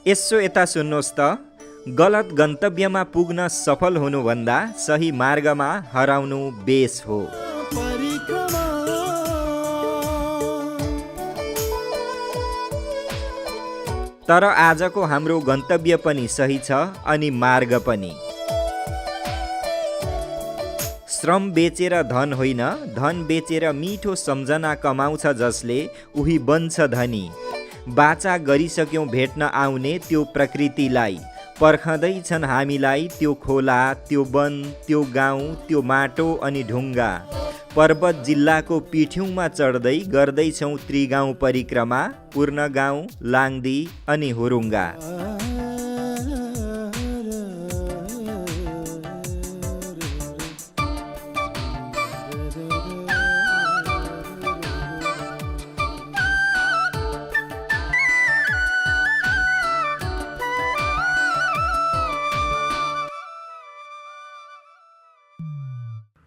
यसो यता सुन्नुहोस् त, गलत गन्तव्यमा पुग्न सफल हुनुभन्दा सही मार्गमा हराउनु बेस हो। तर आजको हाम्रो गन्तव्य पनि सही छ अनि मार्ग पनि। श्रम बेचेर धन होइन, धन बेचेर मिठो सम्झना कमाउँछ जसले उही बन्छ धनी। बाचा गरिसक्यौँ भेट्न आउने त्यो प्रकृतिलाई, पर्खँदैछन् हामीलाई त्यो खोला, त्यो वन, त्यो गाउँ, त्यो माटो अनि ढुङ्गा। पर्वत जिल्लाको पिठ्यौँमा चढ्दै गर्दैछौँ त्रिगाउँ परिक्रमा, पूर्णगाउँ, लाङदी अनि हुरुङ्गा।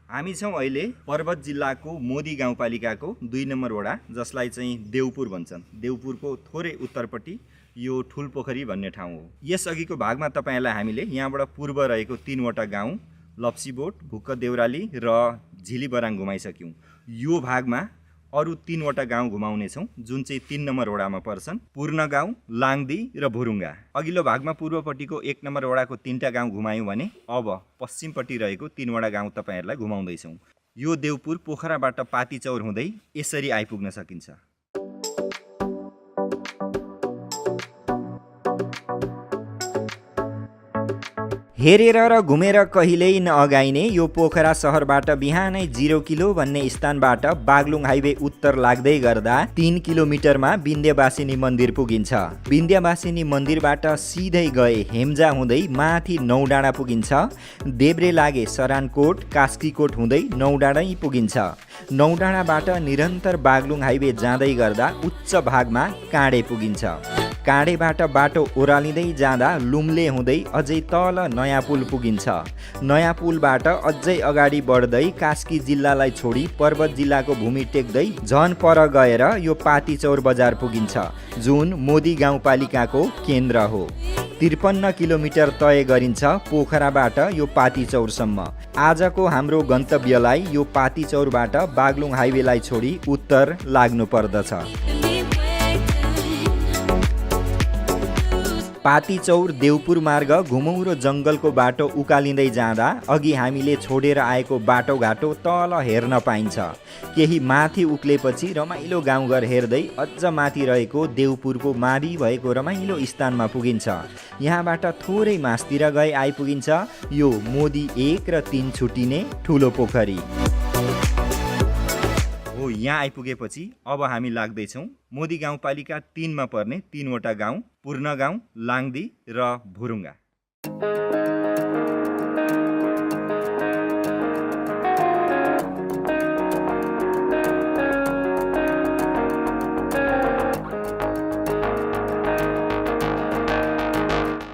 हामी छौँ अहिले पर्वत जिल्लाको मोदी गाउँपालिकाको 2 नम्बर वडा, जसलाई चाहिँ देउपुर भन्छन्। देउपुरको थोरै उत्तरपट्टि यो ठुलपोखरी भन्ने ठाउँ हो। यस अघिको भागमा तपाईँलाई हामीले यहाँबाट पूर्व रहेको 3वटा गाउँ लप्सीबोट, भुक्क देउराली र झिलीबराङ घुमाइसक्यौँ। यो भागमा अरू 3वटा गाउँ घुमाउनेछौँ जुन चाहिँ 3 नम्बर वडामा पर्छन्, पूर्णगाउँ, लाङदी र भुरुङ्गा। अघिल्लो भागमा पूर्वपट्टिको 1 नम्बर वडाको 3टा गाउँ घुमायौँ भने अब पश्चिमपट्टि रहेको 3वटा गाउँ तपाईँहरूलाई घुमाउँदैछौँ। यो देउपुर पोखराबाट पातिचौर हुँदै यसरी आइपुग्न सकिन्छ। हेरेर र घुमेर कहिल्यै नअगाइने यो पोखरा सहरबाट बिहानै 0 किलो भन्ने स्थानबाट बागलुङ हाइवे उत्तर लाग्दै गर्दा 3 किलोमिटरमा विन्ध्यवासिनी मन्दिर पुगिन्छ। विन्ध्यवासिनी मन्दिरबाट सिधै गए हेम्जा हुँदै माथि नौडाँडा पुगिन्छ। देब्रे लागे सरानकोट, कास्कीकोट हुँदै नौडाँडै पुगिन्छ। नौडाँडाबाट निरन्तर बागलुङ हाइवे जाँदै गर्दा उच्च भागमा काँडे पुगिन्छ। काँडेबाट बाटो ओह्रालिँदै जाँदा लुम्ले हुँदै अझै तल नयाँ पुल पुगिन्छ। नयाँ पुलबाट अझै अगाडि बढ्दै कास्की जिल्लालाई छोडी पर्वत जिल्लाको भूमि टेक्दै झन पर गएर यो पातिचौर बजार पुगिन्छ, जुन मोदी गाउँपालिकाको केन्द्र हो। 53 किलोमिटर तय गरिन्छ पोखराबाट यो पातिचौरसम्म। आजको हाम्रो गन्तव्यलाई यो पातिचौरबाट बागलुङ हाइवेलाई छोडी उत्तर लाग्नु पर्दछ। पातिचौर देउपुर मार्ग घुमौरो जङ्गलको बाटो उकालिँदै जाँदा अघि हामीले छोडेर आएको बाटोघाटो तल हेर्न पाइन्छ। केही माथि उक्लेपछि रमाइलो गाउँघर हेर्दै अझ माथि रहेको देउपुरको मावि भएको रमाइलो स्थानमा पुगिन्छ। यहाँबाट थोरै मासतिर गए आइपुगिन्छ यो मोदी 1 र 3 छुटिने ठुलो पोखरी। हो, यहाँ आइपुगेपछि अब हामी लाग्दैछौँ मोदी गाउँपालिका 3 मा पर्ने 3वटा गाउँ पूर्णगाउँ, लाङदी र भुरुङ्गा।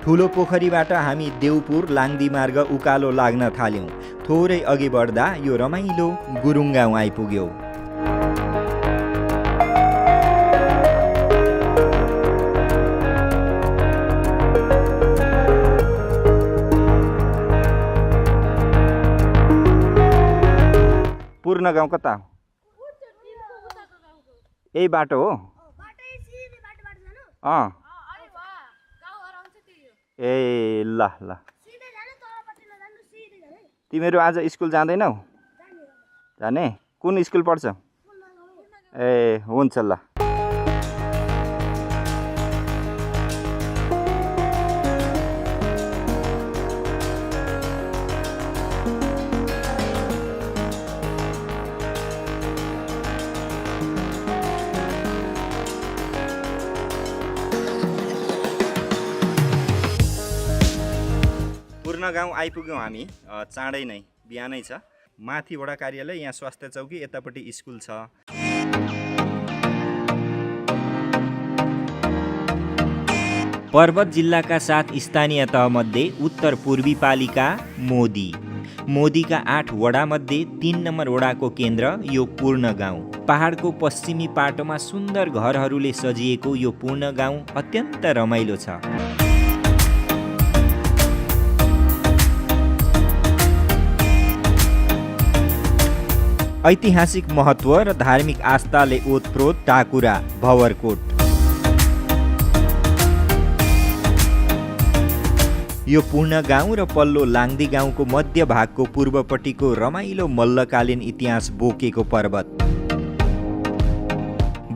ठुलो पोखरीबाट हामी देउपुर लाङदी मार्ग उकालो लाग्न थाल्यौँ। थोरै अघि बढ्दा यो रमाइलो गुरुङ गाउँ आइपुग्यो। पूर्ण गाउँ कता हो? यही बाटो हो? अँ, ए ल ल। तिमीहरू आज स्कुल जाँदैनौ? जाने? कुन स्कुल पढ्छ? ए हुन्छ ल। गाउँ आइपुग्यौँ हामी चाँडै नै, बिहानै छ। माथि वडा कार्यालय, यहाँ स्वास्थ्य चौकी, यतापट्टि स्कुल छ। पर्वत जिल्लाका 7 स्थानीय तहमध्ये उत्तर पूर्वी पालिका मोदी। मोदीका 8 वडामध्ये 3 नम्बर वडाको केन्द्र यो पूर्ण गाउँ। पहाडको पश्चिमी पाटोमा सुन्दर घरहरूले सजिएको यो पूर्ण गाउँ अत्यन्त रमाइलो छ। ऐतिहासिक महत्त्व र धार्मिक आस्थाले ओतप्रोत टाकुरा भवरकोट। यो पूर्ण गाउँ र पल्लो लाङ्दी गाउँको मध्य भागको पूर्वपट्टिको रमाइलो मल्लकालीन इतिहास बोकेको पर्वत।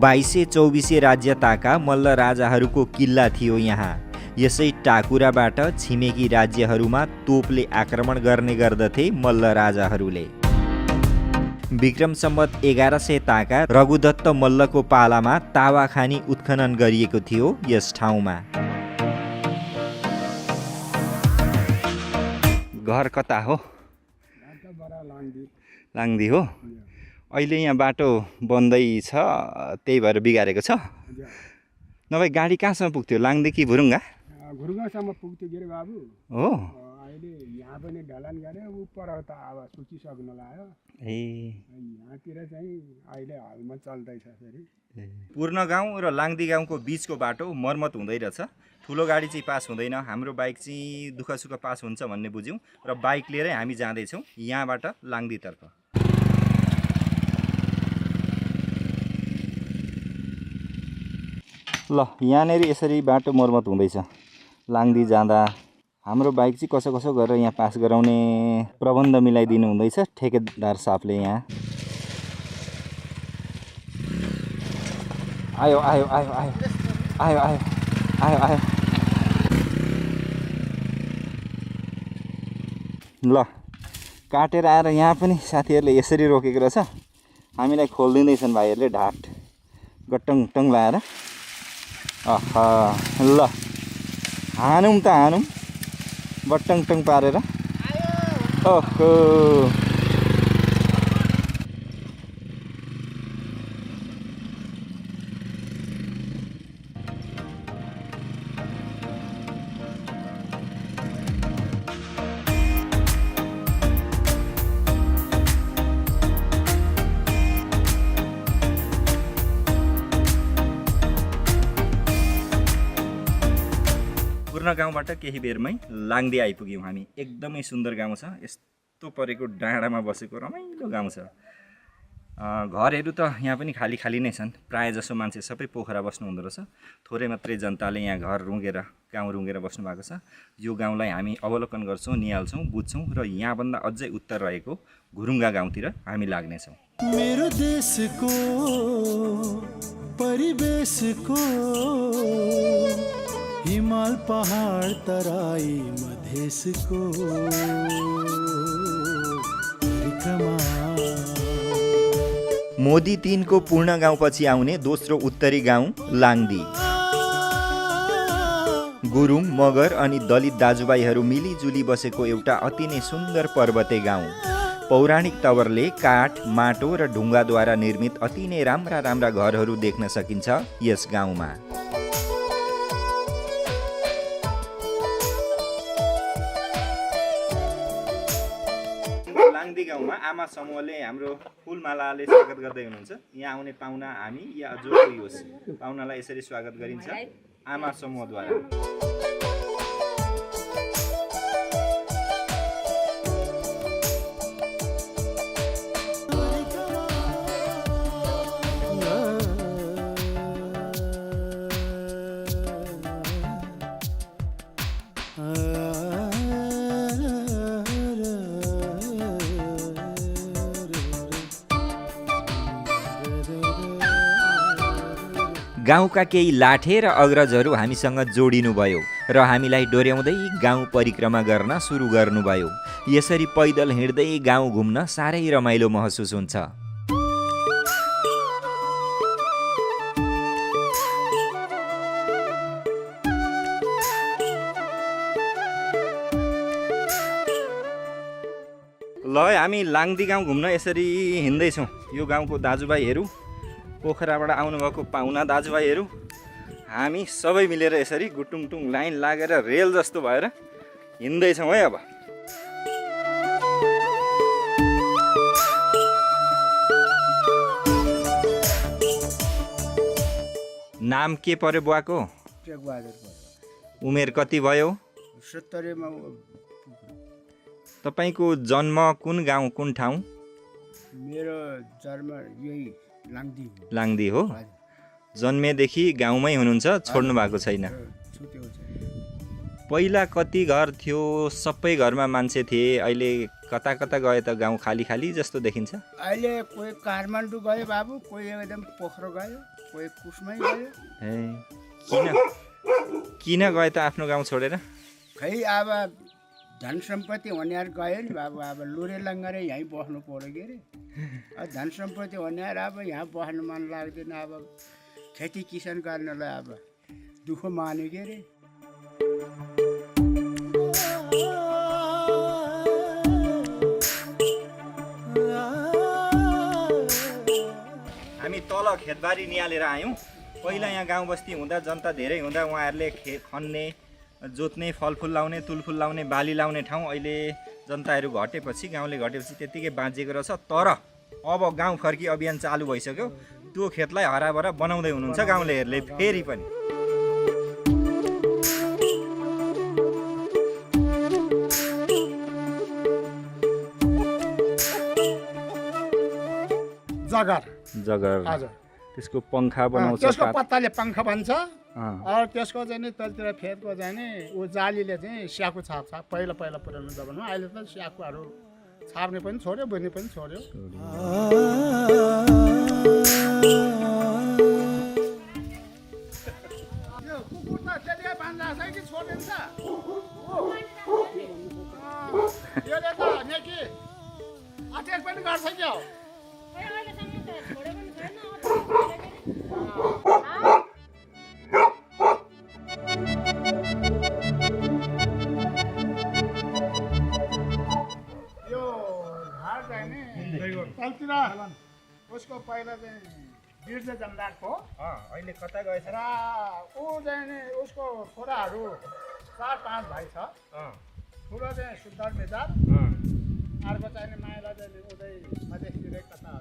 2200-2400 राज्यताका मल्ल राजाहरूको किल्ला थियो यहाँ। यसै टाकुराबाट छिमेकी राज्यहरूमा तोपले आक्रमण गर्ने गर्दथे मल्ल राजाहरूले। विक्रम सम्वत 1100 ताका रघुदत्त मल्लको पालामा तावाखानी उत्खनन गरिएको थियो यस ठाउँमा। घर कता हो? लाङ्दी हो। अहिले यहाँ बाटो बन्दै छ, त्यही भएर बिगारेको छ। नभए गाडी कहाँसम्म पुग्थ्यो? लाङ्दी कि भुरुङ्गा? भुरुङ्गासम्म पुग्थ्यो के रे बाबु। हो अहिले यहाँ पनि ढलान गरे, उपर त अब सुकिसक्नु लाग्यो। यहाँतिर चाहिँ अहिले हालमा चल्दैछ फेरि। पूर्ण गाउँ र लाङ्दी गाउँको बिचको बाटो मर्मत हुँदै रहेछ। ठुलो गाडी चाहिँ पास हुँदैन, हाम्रो बाइक चाहिँ दुःख सुख पास हुन्छ भन्ने बुझ्यौँ र बाइक लिएरै हामी जाँदैछौँ यहाँबाट लाङ्दीतर्फ। ल यहाँनिर यसरी बाटो मर्मत हुँदैछ। लाङ्दी जाँदा हाम्रो बाइक चाहिँ कसो कसो गरेर यहाँ पास गराउने प्रबन्ध मिलाइदिनु हुँदैछ ठेकेदार साहबले। यहाँ आयो आयो आयो आयो आयो आयो आयो आयो। ल काटेर आएर यहाँ पनि साथीहरूले यसरी रोकेको रहेछ। हामीलाई खोलिदिँदैछन् भाइहरूले ढाट गट्टङ टङ लाएर। ल हानौँ त हानौँ बट्टङ टङ पारेर। ओहो पूर्ण गाउँबाट केही बेरमै लाङ्दी आइपुग्यौँ हामी। एकदमै सुन्दर गाउँ छ। यस्तो परेको डाँडामा बसेको रमाइलो गाउँ छ। घरहरू त यहाँ पनि खाली खाली नै छन्। प्रायः जसो मान्छे सबै पोखरा बस्नु हुँदो रहेछ। थोरै मात्रै जनताले यहाँ घर रुँगेर गाउँ रुँगेर बस्नु भएको छ। यो गाउँलाई हामी अवलोकन गर्छौँ, निहाल्छौँ, बुझ्छौँ र यहाँभन्दा अझै उत्तर रहेको घुरुङ्गा गाउँतिर हामी लाग्नेछौँ। मेरो देशको परिवेशको हिमाल पहाड तराई मधेसको मोदी 3 को पूर्ण गाउँपछि आउने दोस्रो उत्तरी गाउँ लाङ्दी। गुरुङ, मगर अनि दलित दाजुभाइहरू मिलिजुली बसेको एउटा अति नै सुन्दर पर्वते गाउँ। पौराणिक तवरले काठ, माटो र ढुङ्गाद्वारा निर्मित अति नै राम्रा राम्रा घरहरू देख्न सकिन्छ यस गाउँमा। लाङ्दी गाउँमा आमा समूहले हाम्रो फुलमालाले स्वागत गर्दै हुनुहुन्छ। यहाँ आउने पाहुना हामी या जो कोही होस्, पाहुनालाई यसरी स्वागत गरिन्छ आमा समूहद्वारा। गाउँका केही लाठे र अग्रजहरू हामीसँग जोडिनुभयो र हामीलाई डोर्याउँदै गाउँ परिक्रमा गर्न सुरु गर्नुभयो। यसरी पैदल हिँड्दै गाउँ घुम्न साह्रै रमाइलो महसुस हुन्छ। ल हामी लाङ्दी गाउँ घुम्न यसरी हिँड्दैछौँ। यो गाउँको दाजुभाइहरू, पोखराबाट आउनुभएको पाहुना दाजुभाइहरू, हामी सबै मिलेर यसरी गुटुङटुङ लाइन लागेर रेल जस्तो भएर हिँड्दैछौँ है। अब नाम के पर्यो बुवाको? उमेर कति भयो? 70 मा। तपाईँको जन्म कुन गाउँ कुन ठाउँ? मेरो जन्म यही लाङदी हो। लाङदी हो। हजुर, जन्मेदेखि गाउँमै हुनुहुन्छ, छोड्नु भएको छैन। छुट्यो छ। पहिला कति घर थियो, सबै घरमा मान्छे थिए, अहिले कता कता गए त गाउँ खाली खाली जस्तो देखिन्छ। अहिले कोही काठमाडौँ गयो बाबु, कोही एकदम पोखरो गयो, कोही कुसमै गयो। ए किन गए त आफ्नो गाउँ छोडेर? खै अब धन सम्पत्ति हुनेहरू गयो नि बाबु, अब लुरे लङ्गरे यहीँ बस्नु पऱ्यो के अरे। अब धन सम्पत्ति हुनेहरू अब यहाँ बस्नु मन लाग्दैन, अब खेती किसान गर्नलाई अब दुःख मान्यो के अरे। हामी तल खेतबारी निहालेर आयौँ। पहिला यहाँ गाउँ बस्ती हुँदा, जनता धेरै हुँदा उहाँहरूले खन्ने, जोत्ने, फलफुल लाउने, तुलफुल लाउने, बाली लाउने ठाउँ अहिले जनताहरू घटेपछि, गाउँले घटेपछि त्यत्तिकै बाँचिएको रहेछ। तर अब गाउँ फर्की अभियान चालु भइसक्यो। त्यो खेतलाई हराभरा बनाउँदै हुनुहुन्छ गाउँलेहरूले फेरि पनि। जगर हजुर, त्यसको पङ्खा बनाउँछ, त्यसको पत्ताले पङ्खा भन्छ। त्यसको चाहिँ नि तलतिर फेदको चाहिँ नि ऊ जालीले चाहिँ स्याकु छाप्छ। पहिला पुरानो जमानामा, अहिले त स्याकुहरू छाप्ने पनि छोड्यो, बुन्ने पनि छोड्यो। यो कुकुर त त्यसले बाँध्दा छ कि छोडिन्छ? यसले त नेकी अट्याक पनि गर्छ क्या हो। यो घाट चाहिँ नि तलतिर उसको पहिला चाहिँ बिर्से जमदार थियो। अहिले कता गएछ र ऊ चाहिँ नि उसको छोराहरू 4-5 भाइ छ। ठुलो चाहिँ सुन्दर मेजार, अर्को चाहिँ नि माइला चाहिँ उतै मधेसतिरै कता हो।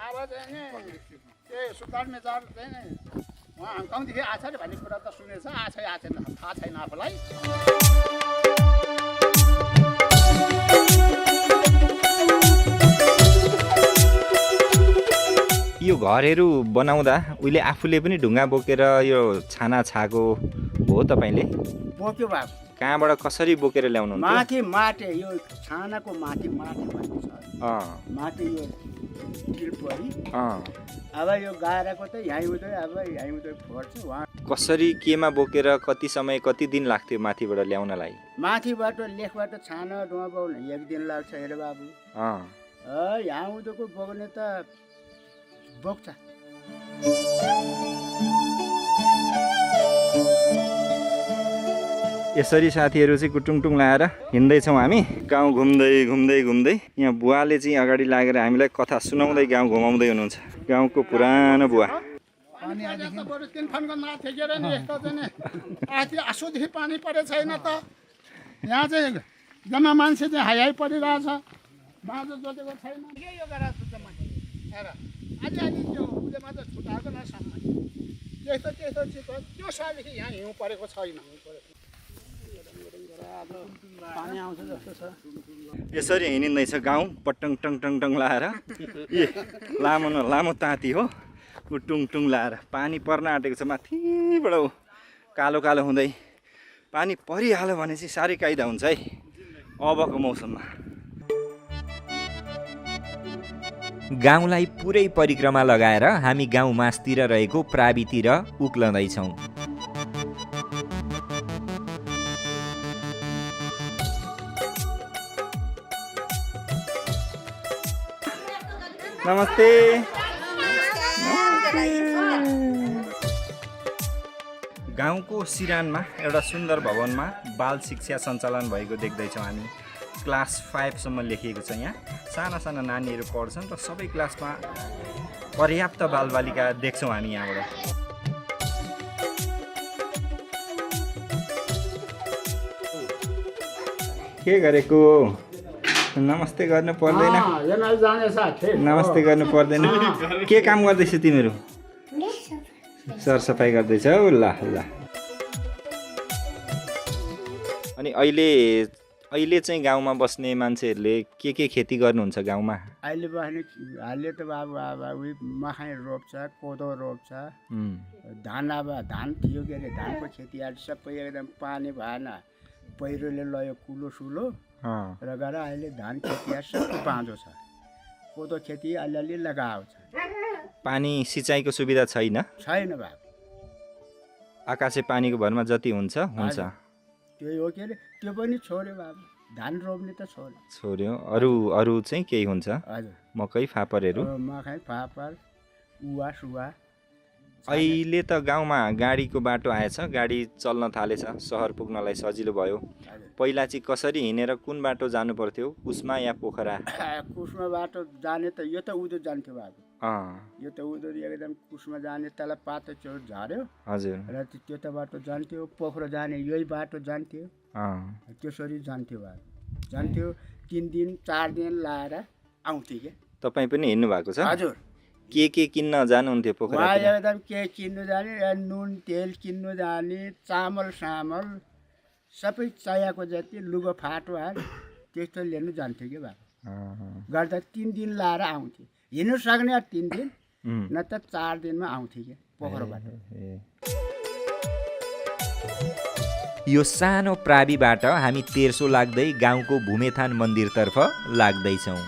अब चाहिँ नि त्यही सुन्दर मेजार चाहिँ नि उहाँ हङकङदेखि आएको छ अरे भन्ने कुरा त सुनेछ, आएको छैन थाहा छैन आफूलाई। यो घरहरू बनाउँदा उहिले आफूले पनि ढुङ्गा बोकेर यो छाना छाको हो तपाईँले? बोक्यो बाबु। कहाँबाट कसरी बोकेर ल्याउनुहुन्छ? माथि माटे, यो छानाको माथि माटे भएको छ। माथि यो टिलपरी। अब यो गाडाको त यहीँ उतै फोड्छ। उहाँ कसरी केमा बोकेर कति समय कति दिन लाग्थ्यो माथिबाट ल्याउनलाई? माथिबाट लेखबाट छाना डुवा बोक्न 1 दिन लाग्छ हेर बाबु। यहाँ उतोको बोक्ने त बोक्छ। यसरी साथीहरू चाहिँ कुटुङटुङ लाएर हिँड्दैछौँ हामी गाउँ घुम्दै। यहाँ बुवाले चाहिँ अगाडि लागेर हामीलाई कथा सुनाउँदै गाउँ घुमाउँदै हुनुहुन्छ। गाउँको पुरानो बुवा। पानी आएदेखि बरु 3 फन्को माथि गेर नि यस्तो चाहिँ नि आधी आसुदेखि पानी परे छैन त। यहाँ चाहिँ जम्मा मान्छे चाहिँ हाई परिरहेछ। बाँझो जोतेको छैन के यो गराएको छ मैले हेर। अलि त्यो उसले मात्र छुटाएको नसम्म त्यस्तो चिज हो। त्यो सालदेखि यहाँ हिउँ परेको छैन। पानी आउँछ जस्तो छ। यसरी हिँडिँदैछ गाउँ पटङ टङ टङ टङ लाएर। लामो न लामो ताती हो, टुङ लाएर पानी पर्न आँटेको छ। माथिबाट कालो कालो हुँदै पानी परिहाल्यो भने चाहिँ साह्रै कायदा हुन्छ है अबको मौसममा। गाउँलाई पुरै परिक्रमा लगाएर हामी गाउँ मासतिर रहेको प्रावितिर उक्लँदैछौँ। नमस्ते। गाउँको सिरानमा एउटा सुन्दर भवनमा बाल शिक्षा सञ्चालन भएको देख्दैछौँ हामी। क्लास 5 सम्म लेखिएको छ। यहाँ साना साना नानीहरू पढ्छन् र सबै क्लासमा पर्याप्त बालबालिका देख्छौँ हामी यहाँबाट। के गरेको? नमस्ते गर्नु पर्दैन? नमस्ते गर्नु पर्दैन? के काम गर्दैछ तिमीहरू? सरसफाइ गर्दैछौ? ल ल। अनि अहिले चाहिँ गाउँमा बस्ने मान्छेहरूले के खेती गर्नुहुन्छ गाउँमा? अहिले बस्ने अहिले त बाबु अब उयो मकै रोप्छ कोदो रोप्छ धान अब धान थियो के अरे धानको खेतीहरू सबै एकदम पानी भएन पहिरोले लयो कुलो सुलो र गएर अहिले धान खेतीहरू सबै बाँझो छ कोदो खेती अलिअलि लगाएको छ पानी सिँचाइको सुविधा छैन बाबु आकाशे पानीको भरमा जति हुन्छ त्यही हो के अरे त्यो पनि छोड्यो बाबु धान रोप्ने त छोड्यो अरू चाहिँ केही हुन्छ हजुर मकै फापरहरू मकै फापर उवा सुवा अहिले त गाउँमा गाडीको बाटो आएछ गाडी चल्न थालेछ सहर पुग्नलाई सजिलो भयो पहिला चाहिँ कसरी हिँडेर कुन बाटो जानु पर्थ्यो कुस्मा या पोखरा कुस्मा बाटो जाने त यो त उदो जान्थ्यो बाबु यो त उदो एकदम कुस्मा जाने तल पातो चोट झऱ्यो हजुर र त्यो त बाटो जान्थ्यो पोखरा जाने यही बाटो जान्थ्यो त्यसरी जान्थ्यो बाबु जान्थ्यो 3 दिन 4 दिन लाएर आउँथ्यो के तपाईँ पनि हिँड्नु भएको छ हजुर के किन्न जानुहुन्थ्यो पोखरा एकदम के किन्नु जाने नुन तेल किन्नु जाने चामल सामल सबै चाहिएको जति लुगा फाटोहरू त्यस्तो लिनु जान्थ्यो कि बाबु गर्दा 3 दिन लाएर आउँथ्यो हिँड्नु सक्ने 3 दिन न त 4 दिनमा आउँथ्यो कि पोखराबाट यो सानो प्राविबाट हामी तेर्सो लाग्दै गाउँको भूमेथान मन्दिरतर्फ लाग्दैछौँ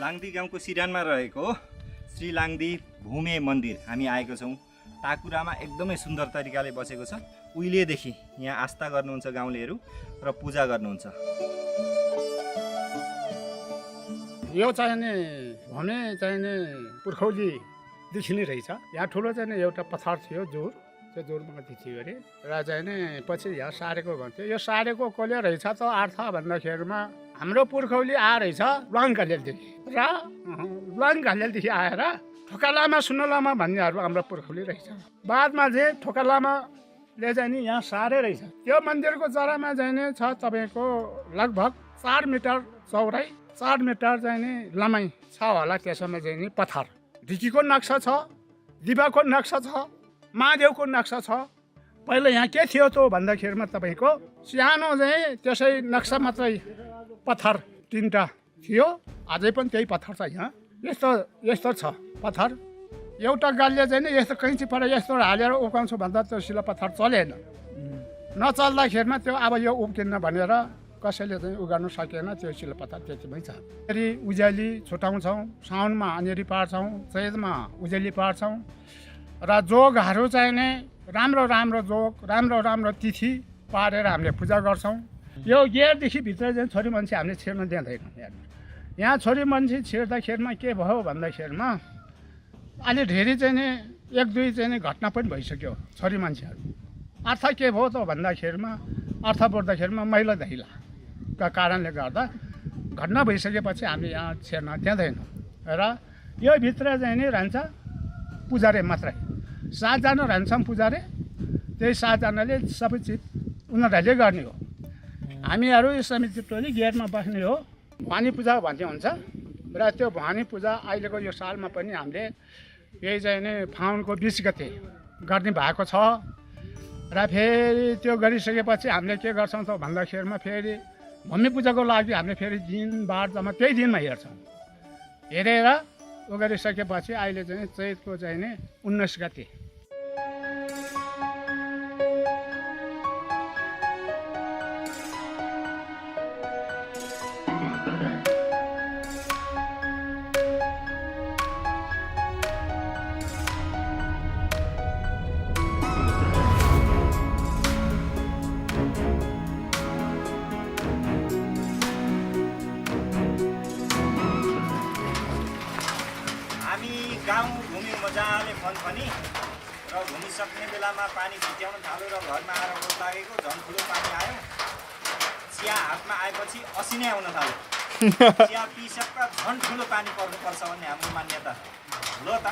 लाङदी गाउँको सिरानमा रहेको श्री लाङदी भूमे मन्दिर हामी आएको छौँ टाकुरामा एकदमै सुन्दर तरिकाले बसेको छ उहिलेदेखि यहाँ आस्था गर्नुहुन्छ गाउँलेहरू र पूजा गर्नुहुन्छ यो चाहिने भने चाहिने पुर्खौलीदेखि नै रहेछ यहाँ ठुलो चाहिँ एउटा पत्थर थियो जोर त्यो जोरमा थियो अरे र चाहिँ पछि यहाँ सारेको भन्थ्यो यो सारेको कसले रहेछ त अर्थ भन्दाखेरिमा हाम्रो पुर्खौली आएछ ल्वाङ घालेलदेखि र ल्वाङ घालेलदेखि आएर ठोकालामा सुनलामा भन्नेहरू हाम्रो पुर्खौली रहेछ बादमा चाहिँ ठोकालामाले चाहिँ नि यहाँ सारे रहेछ त्यो मन्दिरको जरामा चाहिँ नि छ तपाईँको लगभग 4 मिटर चौडाइ 4 मिटर चाहिँ नि लम्बाइ छ होला त्यसमा चाहिँ नि पत्थर ढिकीको नक्सा छ दिवाको नक्सा छ महादेवको नक्सा छ पहिला यहाँ के थियो त भन्दाखेरिमा तपाईँको सानो चाहिँ त्यसै नक्सा मात्रै पत्थर 3टा थियो अझै पनि त्यही पत्थर छ यहाँ यस्तो छ पत्थर एउटा गालीले चाहिँ नि यस्तो कैँची परेर यस्तो हालेर उकाउँछु भन्दा त्यो शिला पत्थर चलेन नचल्दाखेरिमा त्यो अब यो उब्किन्न भनेर कसैले चाहिँ उगार्नु सकेन त्यो शिला पत्थर त्यतिमै छ फेरि उज्याली छुटाउँछौँ साउनमा अनेरी पार्छौँ चैतमा उज्याली पार्छौँ र जोगहरू चाहिँ नै राम्रो जोग राम्रो तिथि पारेर हामीले पूजा गर्छौँ यो गेटदेखि भित्र चाहिँ छोरी मान्छे हामीले छिर्न दिँदैनौँ यहाँ छोरी मान्छे छिर्दाखेरिमा के भयो भन्दाखेरिमा अलि धेरै चाहिँ नि 1-2 चाहिँ नि घटना पनि भइसक्यो छोरी मान्छेहरू अर्थ के भयो त भन्दाखेरिमा अर्थ पर्दाखेरिमा मैला धैलाका कारणले गर्दा घटना भइसकेपछि हामीले यहाँ छिर्न दिँदैनौँ र यो भित्र चाहिँ नि रहन्छ पुजारी मात्रै 7 जना रहन्छौँ पुजारी त्यही 7 जनाले सबै चिज उनीहरूले गर्ने हो हामीहरू यो समिति टोली गेटमा बस्ने हो भवानी पूजा भन्ने हुन्छ र त्यो भवानी पूजा अहिलेको यो सालमा पनि हामीले यही चाहिँ नि फागुनको 20 गते गर्ने भएको छ र फेरि त्यो गरिसकेपछि हामीले के गर्छौँ त भन्दाखेरिमा फेरि भूमि पूजाको लागि हामीले फेरि दिन बार जम्मा त्यही दिनमा हेर्छौँ हेरेर उ गरिसकेपछि अहिले चाहिँ चैतको चाहिँ नि 19 गते गाउँ घुम्यौँ मजाले फनफनी र घुमिसक्ने बेलामा पानी भित्याउन थाल्यो र घरमा आएर रोग लागेको झन् ठुलो पानी आयो चिया हातमा आएपछि असिनै आउन थाल्यो चिया पिसक्का झन् ठुलो पानी पर्नुपर्छ भन्ने हाम्रो मान्यता ल त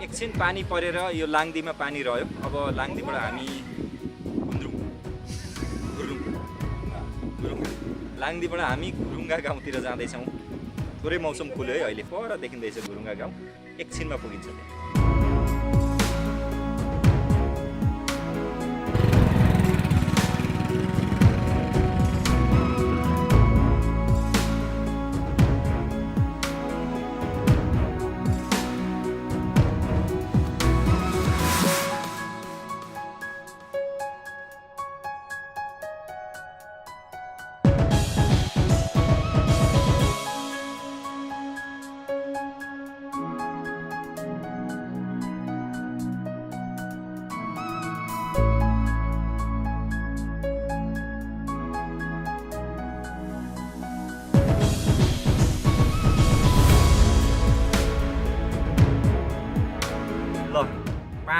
एकछिन पानी परेर यो लाङदीमा पानी रह्यो अब लाङदीबाट हामी लाङदीबाट हामी घुरुङ्गा गाउँतिर जाँदैछौँ थोरै मौसम खुल्यो है अहिले पर देखिँदैछ घुरुङ्गा गाउँ एकछिनमा पुगिन्छ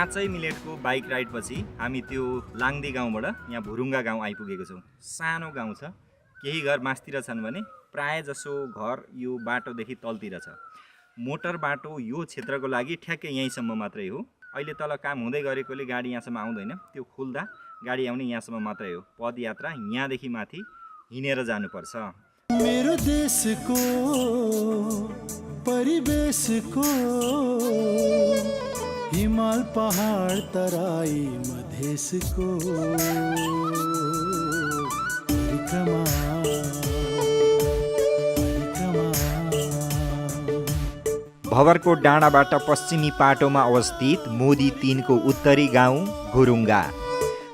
5 मिनेटको बाइक राइडपछि हामी त्यो लाङदी गाउँबाट यहाँ भुरुङ्गा गाउँ आइपुगेको छौँ। सानो गाउँ छ, केही घर मास्तिर छन् भने प्राय जसो घर यो बाटोदेखि तलतिर छ। मोटर बाटो यो क्षेत्रको लागि ठ्याक्कै यहीँसम्म मात्रै हो। अहिले तल काम हुँदै गरेकोले गाडी यहाँसम्म आउँदैन, त्यो खुल्दा गाडी आउने यहाँसम्म मात्रै हो। पदयात्रा यहाँदेखि माथि हिँडेर जानुपर्छ। मेरो देशको परिवेशको हिमाल पहाड तराई मधेसको परिक्रमा भवरकोट डाँडाबाट पश्चिमी पाटोमा अवस्थित मोदी 3 को उत्तरी गाउँ गुरुङ्गा।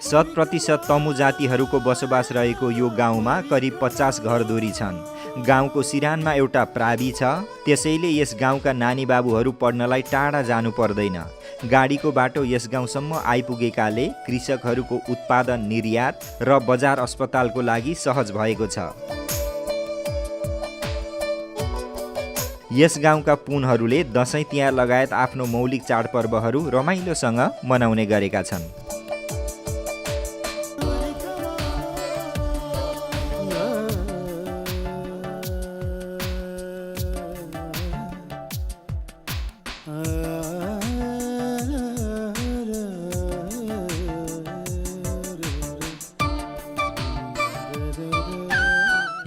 100% तमु जातिहरूको बसोबास रहेको यो गाउँमा करिब 50 घरधुरी छन्। गाउँको सिरानमा एउटा प्रावि छ, त्यसैले यस गाउँका नानी बाबुहरू पढ्नलाई टाढा जानु पर्दैन। गाडीको बाटो यस गाउँसम्म आइपुगेकाले कृषकहरूको उत्पादन निर्यात र बजार अस्पतालको लागि सहज भएको छ। यस गाउँका पुनहरूले दसैँ तिहार लगायत आफ्नो मौलिक चाडपर्वहरू रमाइलोसँग मनाउने गरेका छन्।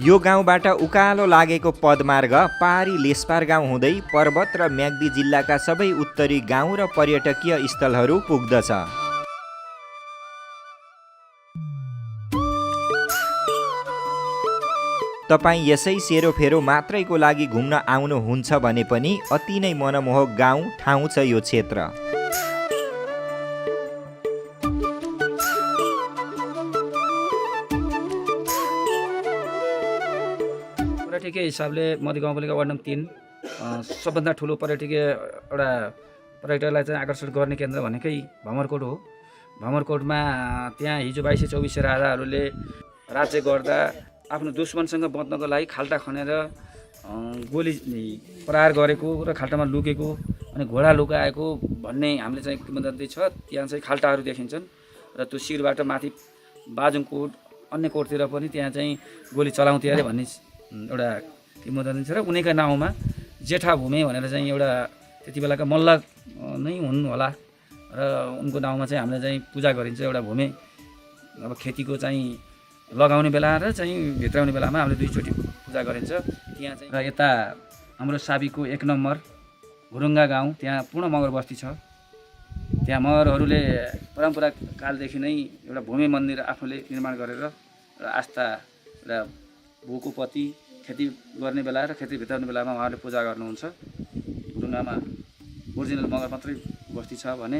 यो गाउँबाट उकालो लागेको पदमार्ग पारी लेसपार गाउँ हुँदै पर्वत र म्याग्दी जिल्लाका सबै उत्तरी गाउँ र पर्यटकीय स्थलहरू पुग्दछ। तपाईँ यसै सेरोफेरो मात्रैको लागि घुम्न आउनुहुन्छ भने पनि अति नै मनमोहक गाउँ ठाउँ छ यो क्षेत्र। पर्यटकीय हिसाबले मध्य गाउँपालिका वार्ड नम्बर 3 सबभन्दा ठुलो पर्यटकीय एउटा पर्यटकलाई चाहिँ आकर्षण गर्ने केन्द्र भनेकै भमरकोट हो। भमरकोटमा त्यहाँ हिजो 2224 राजाहरूले राज्य गर्दा आफ्नो दुश्मनसँग बच्नको लागि खाल्टा खनेर गोली प्रहार गरेको र खाल्टामा लुकेको अनि घोडा लुकाएको भन्ने हामीले चाहिँ किंवदन्ती छ। त्यहाँ चाहिँ खाल्टाहरू देखिन्छन् र त्यो शिरबाट माथि बाजुङकोट अन्य कोटतिर पनि त्यहाँ चाहिँ गोली चलाउँथे अरे भन्ने एउटा किंवदन्ती छ। र उनैका नाउँमा जेठा भूमे भनेर चाहिँ एउटा त्यति बेलाका मल्ल नै हुन् होला र उनको नाउँमा चाहिँ हामीले चाहिँ पूजा गरिन्छ। एउटा भूमे अब खेतीको चाहिँ लगाउने बेला र चाहिँ भित्राउने बेलामा हामीले दुईचोटि पूजा गरिन्छ त्यहाँ चाहिँ। र यता हाम्रो साबीको 1 नम्बर भुरुङ्गा गाउँ, त्यहाँ पूर्ण मगर बस्ती छ। त्यहाँ मगरहरूले परम्परा कालदेखि नै एउटा भूमि मन्दिर आफूले निर्माण गरेर र आस्था र भूको पति खेती गर्ने बेला र खेती भित्राउने बेलामा उहाँहरूले पूजा गर्नुहुन्छ। भुरुङ्गामा ओरिजिनल मगर मात्रै बस्ती छ भने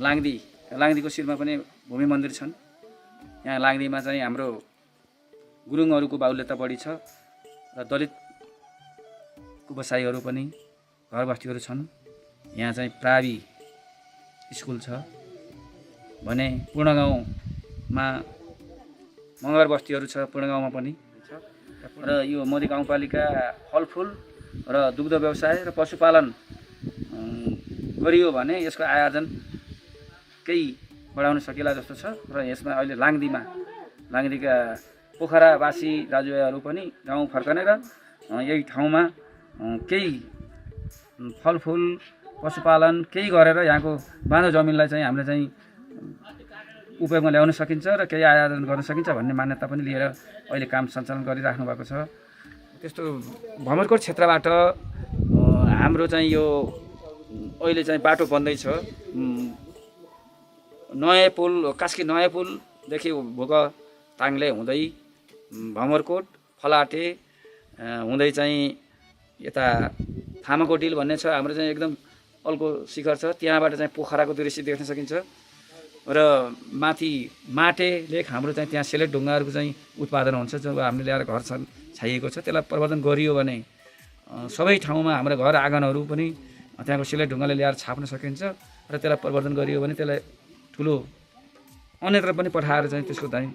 लाङदीको शिरमा पनि भूमि मन्दिर छन्। यहाँ लाङदीमा चाहिँ हाम्रो गुरुङहरूको बाहुल्यता बढी छ र दलितको बसाइहरू पनि घर बस्तीहरू छन्। यहाँ चाहिँ प्रावि स्कुल छ भने पूर्ण गाउँमा मगर बस्तीहरू छ, पूर्ण गाउँमा पनि छ। र यो मोदी गाउँपालिका फलफुल र दुग्ध व्यवसाय र पशुपालन गरियो भने यसको आयोजन केही बढाउन सकिला जस्तो छ। र यसमा अहिले लाङदीका पोखरावासी दाजुभाइहरू पनि गाउँ फर्कने र यही ठाउँमा केही फलफुल पशुपालन केही गरेर यहाँको बाँझो जमिनलाई चाहिँ हामीले चाहिँ उपयोगमा ल्याउन सकिन्छ र केही आयोजन गर्न सकिन्छ भन्ने मान्यता पनि लिएर अहिले काम सञ्चालन गरिराख्नु भएको छ। त्यस्तो भमरकोट क्षेत्रबाट हाम्रो चाहिँ यो अहिले चाहिँ बाटो बन्दैछ। नयाँ पुल कास्की नयाँ पुलदेखि भोक ताङले हुँदै भमरकोट फलाटे हुँदै चाहिँ यता थामाको डिल भन्ने छ हाम्रो चाहिँ एकदम अल्को शिखर छ। त्यहाँबाट चाहिँ पोखराको दृश्य देख्न सकिन्छ र माथि माटे लेक हाम्रो चाहिँ त्यहाँ सेलेट ढुङ्गाहरूको चाहिँ उत्पादन हुन्छ जब हामीले ल्याएर घर छाइएको छ। त्यसलाई प्रवर्धन गरियो भने सबै ठाउँमा हाम्रो घर आँगनहरू पनि त्यहाँको सेलेट ढुङ्गाले ल्याएर छाप्न सकिन्छ र त्यसलाई प्रवर्धन गरियो भने त्यसलाई ठुलो अन्यत्र पनि पठाएर चाहिँ त्यसको चाहिँ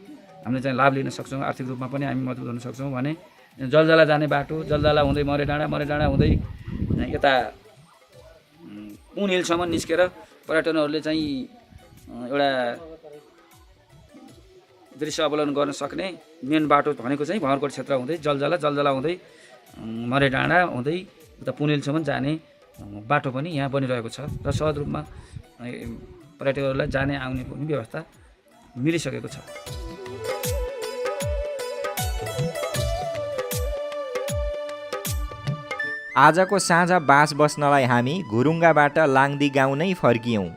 हामीले चाहिँ लाभ लिन सक्छौँ। आर्थिक रूपमा पनि हामी मजबुत हुन सक्छौँ। भने जलजला जाने बाटो जलजला हुँदै मरे डाँडा हुँदै यता पुन हिलसम्म निस्केर पर्यटनहरूले चाहिँ एउटा दृश्य अवलोकन गर्न सक्ने मेन बाटो भनेको चाहिँ भँगरकोट क्षेत्र हुँदै जलजला हुँदै मरे डाँडा हुँदै उता पुनेलसम्म जाने बाटो पनि यहाँ बनिरहेको छ र सहज रूपमा पर्यटकहरूलाई जाने आउने पनि व्यवस्था मिलिसकेको छ। आजको साँझ बास बस्नलाई हामी घुरुङ्गाबाट लाङदी गाउँ नै फर्कियौँ।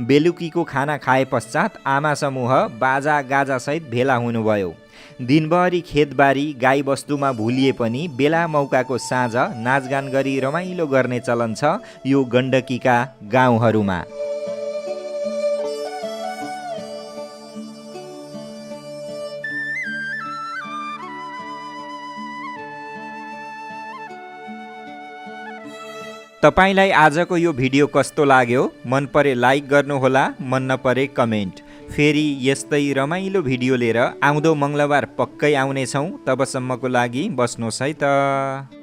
बेलुकीको खाना खाए पश्चात आमा समूह बाजा गाजासहित भेला हुनुभयो। दिनभरि खेतबारी गाईबस्तुमा भुलिए पनि बेला मौकाको साँझ नाचगान गरी रमाइलो गर्ने चलन छ यो गण्डकीका गाउँहरूमा। तपाईलाई आजको यो भिडियो कस्तो लाग्यो? मन परे लाइक गर्नुहोला, मन नपरे कमेन्ट। फेरि यस्तै रमाइलो भिडियो लिएर आउँदो मङ्गलबार पक्कै आउनेछौँ। तबसम्मको लागि बस्नुहोस् है त।